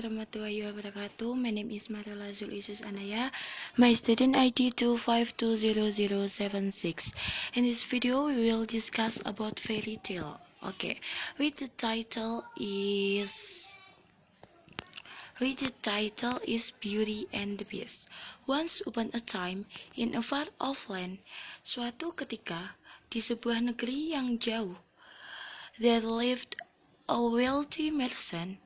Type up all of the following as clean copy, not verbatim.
warahmatullahi wabarakatuh. My name is Marilla Zulisus Anaya. My student ID 2520076. In this video, we will discuss about fairy tale. Okay, with the title is Beauty and the Beast. Once upon a time, in a far off land, suatu ketika di sebuah negeri yang jauh, there lived a wealthy merchant.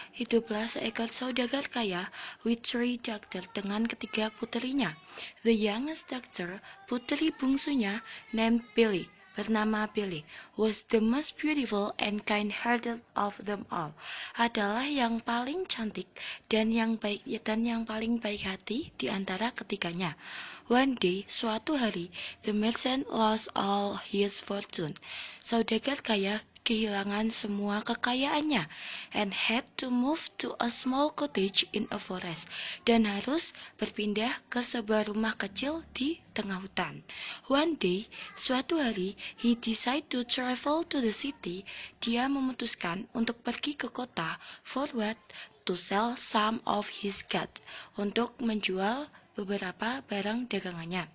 Hiduplah seekor saudagar kaya with three daughters dengan ketiga puterinya. The youngest daughter, putri bungsunya, named Billy, bernama Billy, was the most beautiful and kind-hearted of them all. Adalah yang paling cantik dan yang paling baik hati di antara ketiganya. One day, suatu hari, the merchant lost all his fortune. Saudagar kaya kehilangan semua kekayaannya and had to move to a small cottage in a forest, dan harus berpindah ke sebuah rumah kecil di tengah hutan. One day, suatu hari, he decided to travel to the city. Dia memutuskan untuk pergi ke kota for what? To sell some of his goods, untuk menjual beberapa barang dagangannya.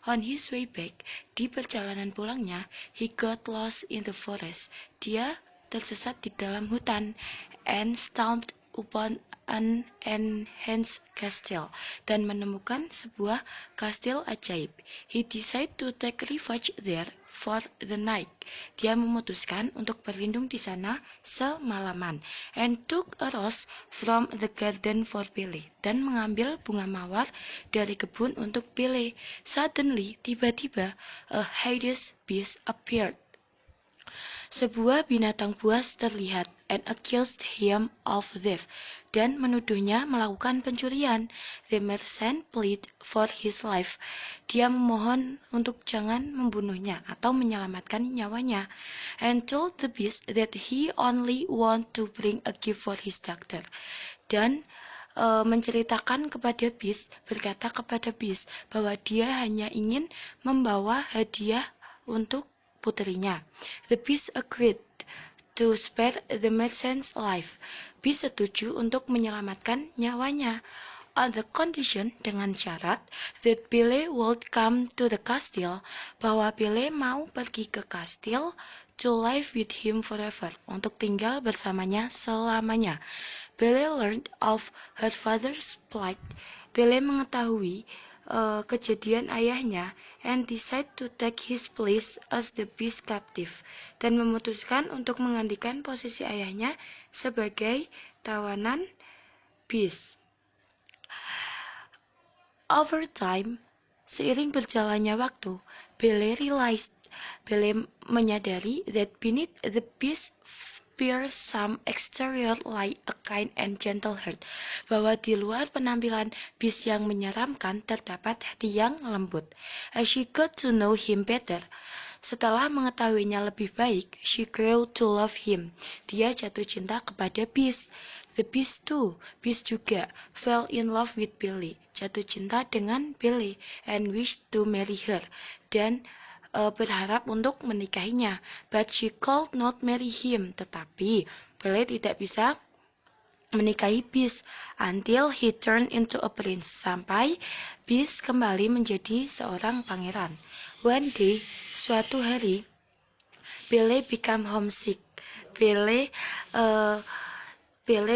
On his way back, di perjalanan pulangnya, he got lost in the forest. Dia tersesat di dalam hutan and stumbled upon an enhanced castle, dan menemukan sebuah kastil ajaib. He decided to take refuge there for the night. Dia memutuskan untuk berlindung di sana semalaman, and took a rose from the garden for Billy, dan mengambil bunga mawar dari kebun untuk Billy. Suddenly, tiba-tiba, a hideous beast appeared. Sebuah binatang buas terlihat and accused him of theft, dan menuduhnya melakukan pencurian. The merchant pleaded for his life. Dia memohon untuk jangan membunuhnya atau menyelamatkan nyawanya, and told the beast that he only want to bring a gift for his daughter. Dan menceritakan kepada beast, berkata kepada beast bahwa dia hanya ingin membawa hadiah untuk putrinya. The beast agreed to spare the merchant's life. Beast setuju untuk menyelamatkan nyawanya, on the condition, dengan syarat, that Billy would come to the castle, bahwa Billy mau pergi ke kastil, to live with him forever, untuk tinggal bersamanya selamanya. Billy learned of her father's plight. Billy mengetahui kejadian ayahnya, and decide to take his place as the beast captive, dan memutuskan untuk menggantikan posisi ayahnya sebagai tawanan beast. Over time, seiring berjalannya waktu, Billy menyadari that beneath the beast appears some exterior like a kind and gentle heart, bahwa di luar penampilan beast yang menyeramkan terdapat hati yang lembut. As she got to know him better, setelah mengetahuinya lebih baik, she grew to love him. Dia jatuh cinta kepada beast. The beast juga fell in love with Billy, jatuh cinta dengan Billy, and wished to marry her, dan berharap untuk menikahinya. But she could not marry him. Tetapi Billy tidak bisa menikahi Beast until he turned into a prince, sampai Beast kembali menjadi seorang pangeran. One day, suatu hari, Billy became homesick. Billy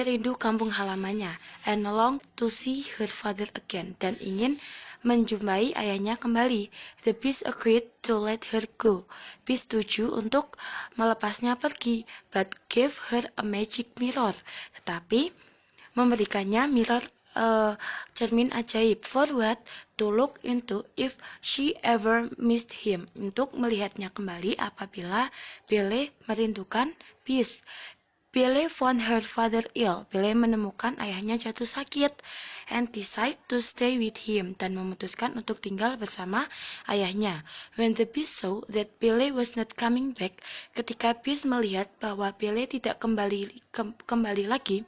rindu kampung halamannya, and longed to see her father again, dan ingin menjumpai ayahnya kembali. The beast agreed to let her go. Beast setuju untuk melepasnya pergi, but gave her a magic mirror. Tetapi memberikannya mirror cermin ajaib, for what? To look into if she ever missed him, untuk melihatnya kembali apabila Billy merindukan Beast. Billy found her father ill. Billy menemukan ayahnya jatuh sakit, and decide to stay with him, dan memutuskan untuk tinggal bersama ayahnya. When the beast saw that Billy was not coming back, ketika Beast melihat bahwa Billy tidak kembali lagi,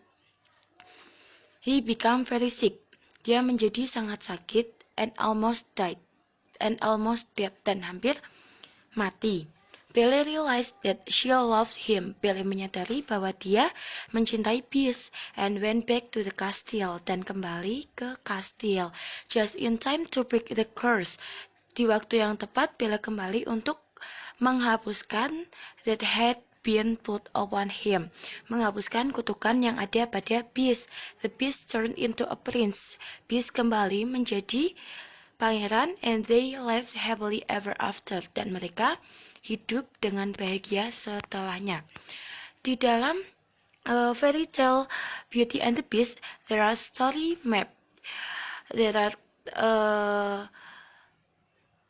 he became very sick. Dia menjadi sangat sakit, and almost dead, dan hampir mati. Billy realized that she loved him. Billy menyadari bahwa dia mencintai Beast and went back to the castle, dan kembali ke kastil. Just in time to break the curse. Di waktu yang tepat, Billy kembali untuk menghapuskan that had been put upon him. Menghapuskan kutukan yang ada pada Beast. The Beast turned into a prince. Beast kembali menjadi pangeran, and they lived happily ever after, dan mereka hidup dengan bahagia setelahnya. Di dalam fairy tale Beauty and the Beast, there are story map. There are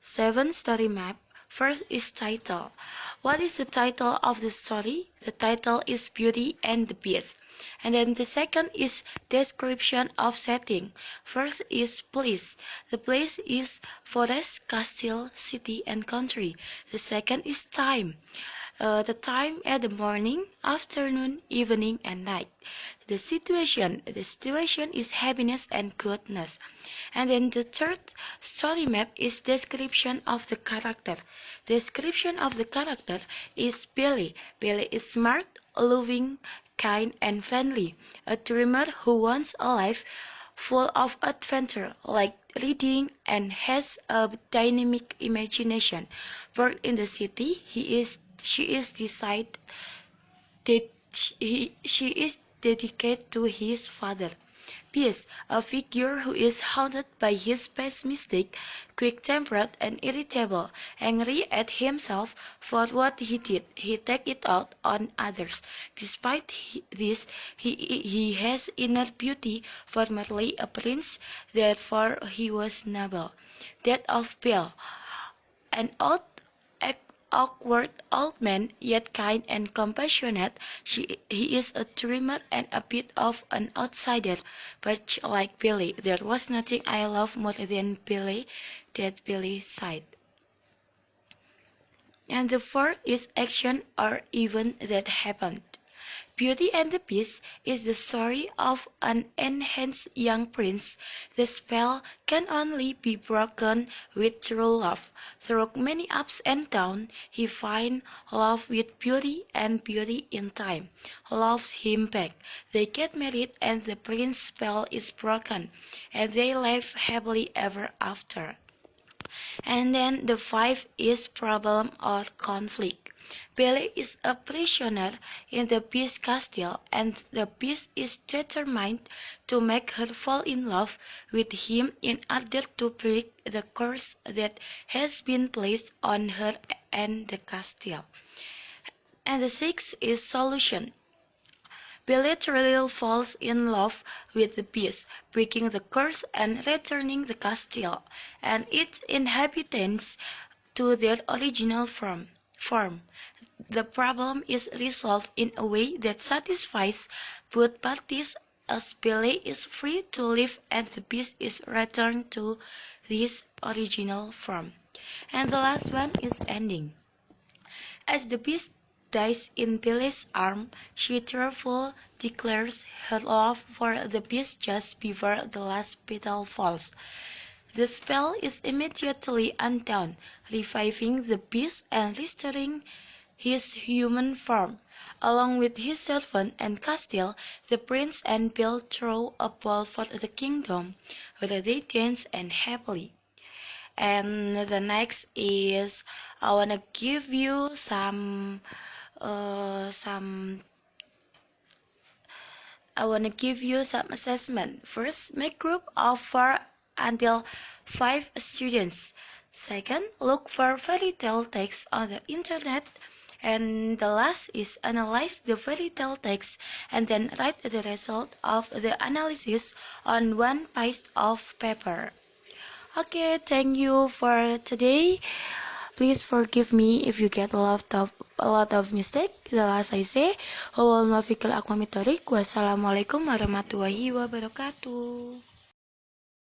7 story map. First is title. What is the title of the story? The title is Beauty and the Beast. And then the second is description of setting. First is place. The place is forest, castle, city, and country. The second is time. The time at the morning, afternoon, evening, and night. The situation is happiness and goodness. And then the third story map is description of the character. Description of the character is Billy. Billy is smart, loving, kind, and friendly. A dreamer who wants a life full of adventure, like reading, and has a dynamic imagination. Born in the city, she is dedicated to his father. Beast, a figure who is haunted by his past mistake, quick-tempered and irritable, angry at himself for what he did. He takes it out on others. Despite this, he has inner beauty, formerly a prince, therefore he was noble. That of Belle, an awkward old man, yet kind and compassionate. He is a dreamer and a bit of an outsider, but like Billy, there was nothing I love more than Billy, that Billy sighed. And the fourth is action or event that happened. Beauty and the Beast is the story of an enhanced young prince. The spell can only be broken with true love. Through many ups and downs, he finds love with beauty, and beauty in time loves him back. They get married and the prince's spell is broken, and they live happily ever after. And then the five is problem or conflict. Billy is a prisoner in the Beast castle, and the Beast is determined to make her fall in love with him in order to break the curse that has been placed on her and the castle. And the sixth is solution. Billy truly falls in love with the Beast, breaking the curse and returning the castle and its inhabitants to their original form. The problem is resolved in a way that satisfies both parties, as Billy is free to live and the Beast is returned to his original form. And the last one is ending. As the Beast dies in Billy's arm, she tearfully declares her love for the Beast just before the last petal falls. The spell is immediately undone, reviving the Beast and restoring his human form. Along with his servant and castle, the prince and Bill throw a ball for the kingdom, where they dance and happily. And the next is I wanna give you some assessment. First, make group of 4 until 5 students. Second, look for fairy tale text on the internet. And the last is analyze the fairy tale text and then write the result of the analysis on one piece of paper. Okay, thank you for today. Please forgive me if you get a lot of mistake. The last I say, wassalamualaikum warahmatullahi wabarakatuh.